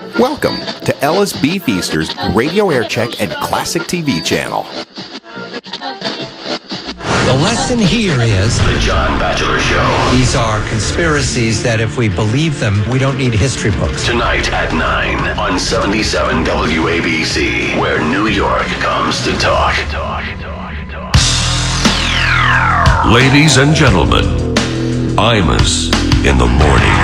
Welcome to Ellis B. Feaster's Radio Air Check and Classic TV channel. The lesson here is The John Bachelor Show. these are conspiracies that if we believe them, we don't need history books. Tonight at 9 on 77 WABC, where New York comes to talk. Ladies and gentlemen, Imus in the morning.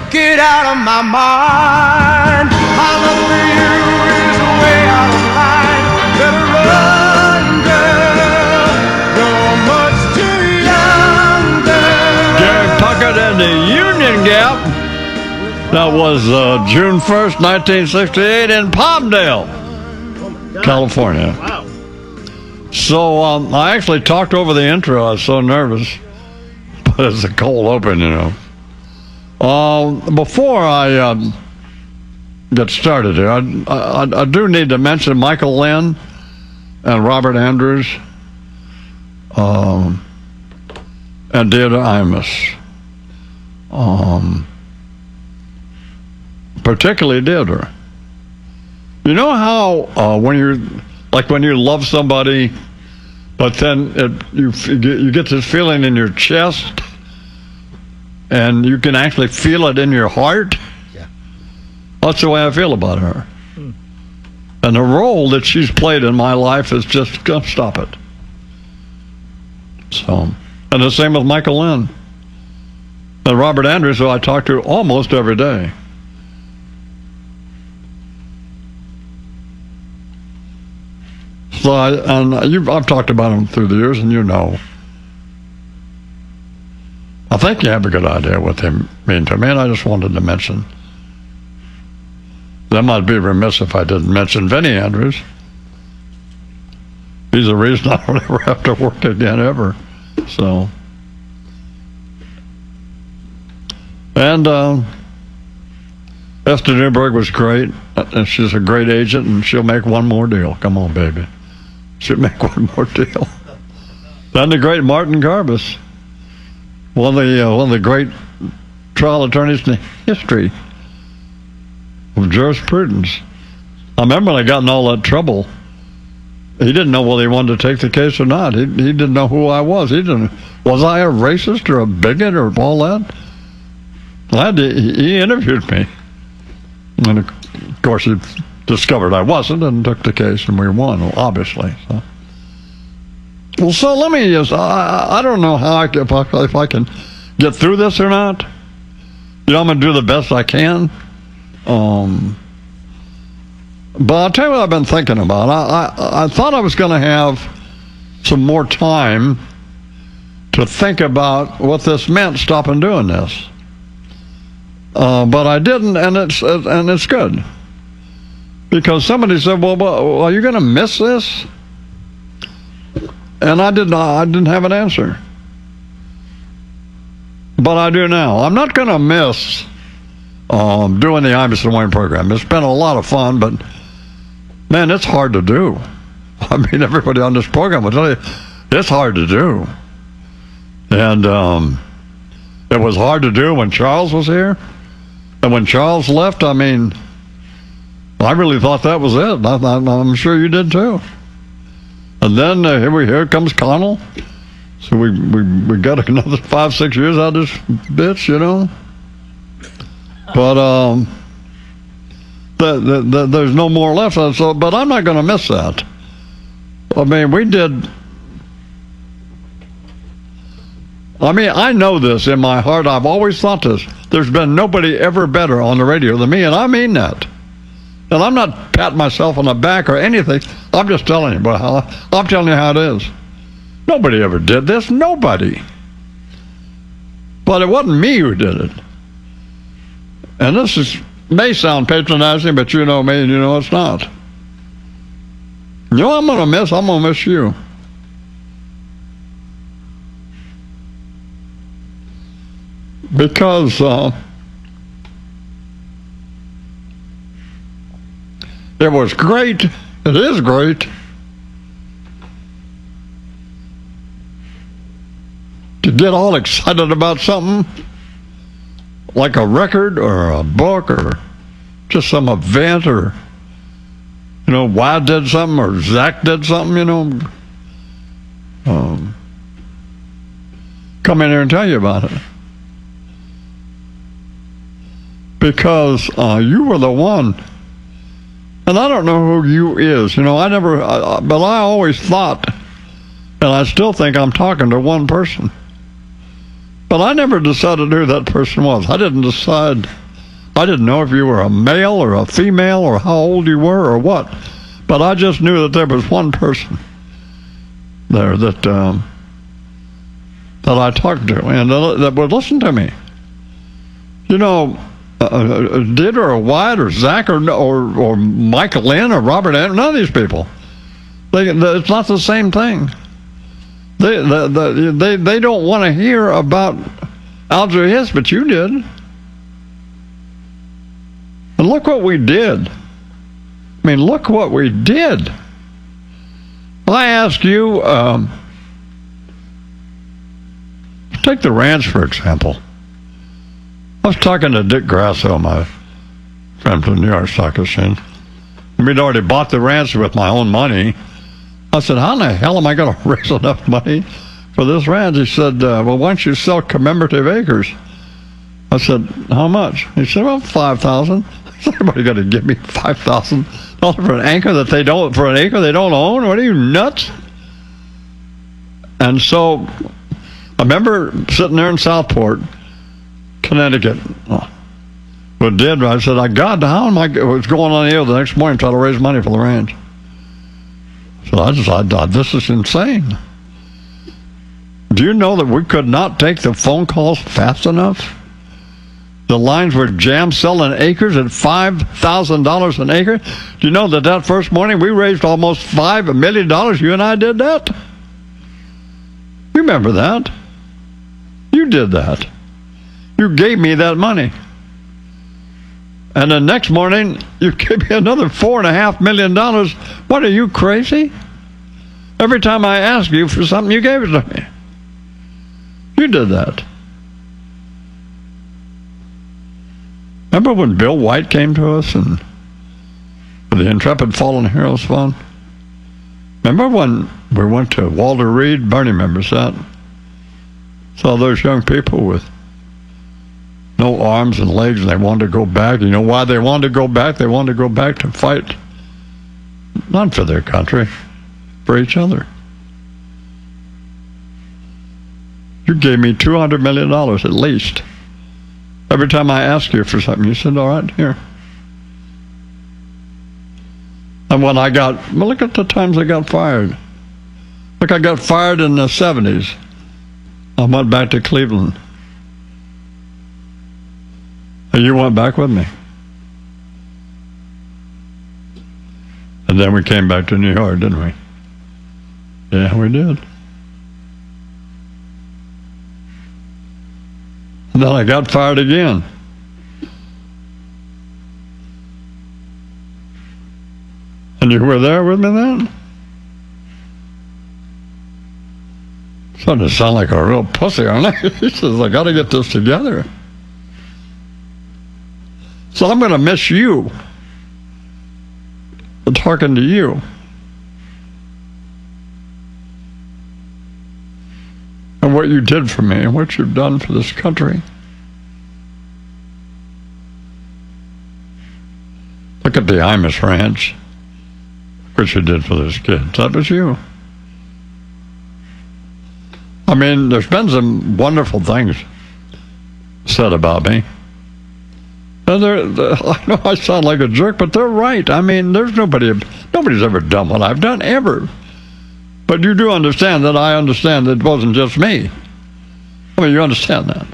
Get out of my mind. My love for you is way out of line. Better run, girl. You're much too young, girl. Gary Puckett and the Union Gap. That was June 1st, 1968 in Palmdale, California. Wow. So I actually talked over the intro. I was so nervous. But it's a cold open, you know. Before I get started here, I do need to mention Michael Lynn and Robert Andrews and Deirdre Imus. Particularly Deirdre. You know how when you love somebody, but then you get this feeling in your chest, and you can actually feel it in your heart? Yeah. That's the way I feel about her. And the role that she's played in my life is just gonna stop it. So, and the same with Michael Lynn. And Robert Andrews, who I talk to almost every day. So I've talked about him through the years, and you know. I think you have a good idea what they mean to me, and I just wanted to mention. That might be remiss if I didn't mention Vinnie Andrews. He's the reason I don't ever have to work again, ever. So. And Esther Newberg was great, and she's a great agent, and she'll make one more deal. Come on, baby. She'll make one more deal. Then the great Martin Garbus. One of the great trial attorneys in history of jurisprudence. I remember when I got in all that trouble, he didn't know whether he wanted to take the case or not. He didn't know who I was. Was I a racist or a bigot or all that? He interviewed me. And of course he discovered I wasn't and took the case, and we won, obviously. So. Well, so let me just, I don't know how if I can get through this or not. You know, I'm going to do the best I can. But I'll tell you what I've been thinking about. I thought I was going to have some more time to think about what this meant, stopping doing this. But I didn't, and it's good. Because somebody said, well, are you going to miss this? And I didn't have an answer. But I do now. I'm not going to miss doing the Imus and Wayne program. It's been a lot of fun, but man, it's hard to do. I mean, everybody on this program will tell you, it's hard to do. And it was hard to do when Charles was here. And when Charles left, I mean, I really thought that was it. I'm sure you did too. And then here comes Connell. So we got another 5-6 years out of this bitch, you know. But there's no more left. So, but I'm not going to miss that. I mean, I know this in my heart. I've always thought this. There's been nobody ever better on the radio than me, and I mean that. And I'm not patting myself on the back or anything. I'm just telling you how it is. Nobody ever did this. Nobody. But it wasn't me who did it. And this may sound patronizing, but you know me and you know it's not. You know what I'm going to miss you. Because it was great. It is great to get all excited about something, like a record or a book or just some event, or, you know, Y did something or Zach did something, you know, come in here and tell you about it. Because you were the one. And I don't know who you is. You know, but I always thought, and I still think I'm talking to one person. But I never decided who that person was. I didn't know if you were a male or a female or how old you were or what. But I just knew that there was one person there that I talked to and that would listen to me. You know, Did or Wyatt or Zach or Michael Lynn or Robert Anderson, none of these people. It's not the same thing. They don't want to hear about Alger Hiss, but you did. And look what we did. I mean, look what we did. I ask you, take the ranch, for example. I was talking to Dick Grasso, my friend from the New York Stock Exchange. We'd already bought the ranch with my own money. I said, how in the hell am I going to raise enough money for this ranch? He said, well, why don't you sell commemorative acres? I said, how much? He said, well, $5,000. Is anybody going to give me $5,000 for an acre they don't own? What are you, nuts? And so I remember sitting there in Southport, Connecticut. What did I said, God, how am I was going on the air the next morning trying to raise money for the ranch? So I thought, this is insane. Do you know that we could not take the phone calls fast enough? The lines were jammed selling acres at $5,000 an acre. Do you know that first morning we raised almost $5 million? You and I did that. You remember that? You did that. You gave me that money. And the next morning, you gave me another $4.5 million. What, are you crazy? Every time I asked you for something, you gave it to me. You did that. Remember when Bill White came to us and for the Intrepid Fallen Heroes Fund? Remember when we went to Walter Reed? Bernie remembers that. Saw those young people with no arms and legs, and they wanted to go back. You know why they wanted to go back? They wanted to go back to fight, not for their country, for each other. You gave me $200 million at least. Every time I asked you for something, you said, all right, here. And when look at the times I got fired. Look, I got fired in the 70s. I went back to Cleveland. And you went back with me. And then we came back to New York, didn't we? Yeah, we did. And then I got fired again. And you were there with me then? Starting to sound like a real pussy, aren't I? He says, I got to get this together. So I'm going to miss you. Talking to you. And what you did for me and what you've done for this country. Look at the Imus Ranch. What you did for those kids. That was you. I mean, there's been some wonderful things said about me. And I know I sound like a jerk, but they're right. I mean, nobody's ever done what I've done, ever. But you do understand that I understand that it wasn't just me. I mean, you understand that.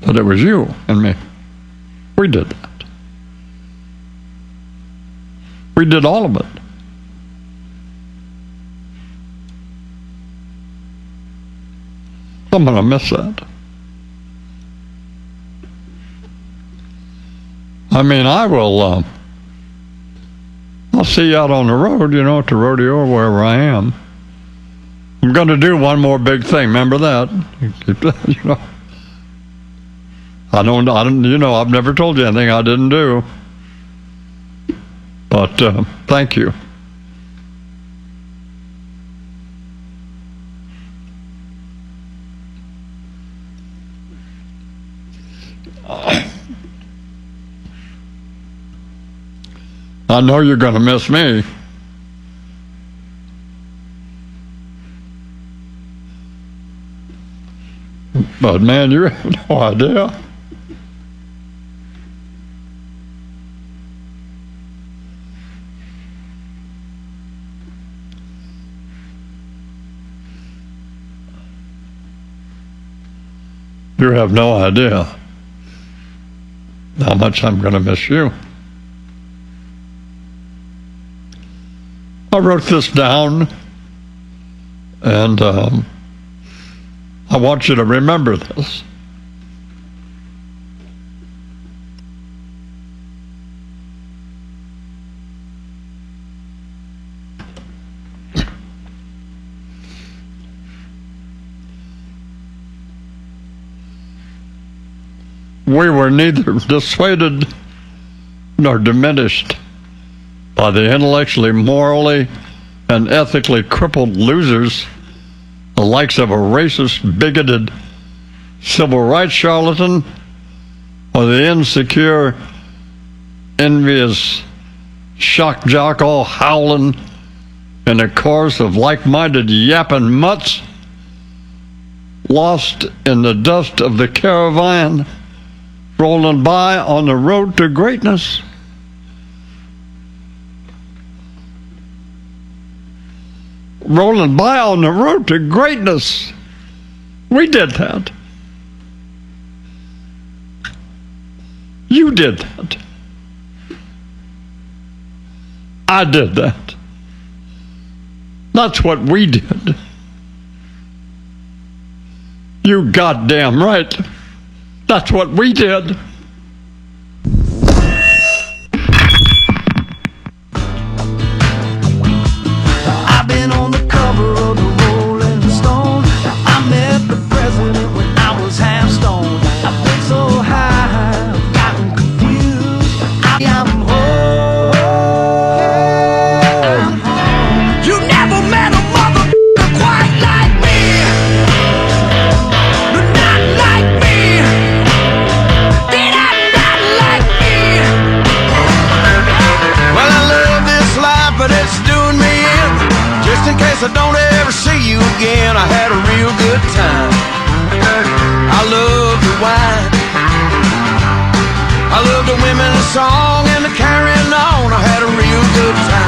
But it was you and me. We did that. We did all of it. I'm going to miss that. I mean, I'll see you out on the road, at the rodeo or wherever I am. I'm going to do one more big thing. Remember that. You know. I don't. You know, I've never told you anything I didn't do. But thank you. I know you're going to miss me. But man, you have no idea. You have no idea how much I'm going to miss you. I wrote this down, and I want you to remember this. We were neither dissuaded nor diminished by the intellectually, morally, and ethically crippled losers, the likes of a racist, bigoted, civil rights charlatan, or the insecure, envious shock jock all howling in a chorus of like-minded yapping mutts, lost in the dust of the caravan, rolling by on the road to greatness. Rolling by on the road to greatness. We did that. You did that. I did that. That's what we did. You goddamn right. That's what we did. I've been on the cover of the Rolling Stone. I met the president when I was half stoned. I've been so high, I've gotten confused. I'm home. You never met a motherfucker quite like me. Not like me. Did I not like me? Well, I love this life, but it's doing me in. Just in case I don't ever see you again, I had a real good time. I love the wine. I love the women, the song, and the carrying on. I had a real good time.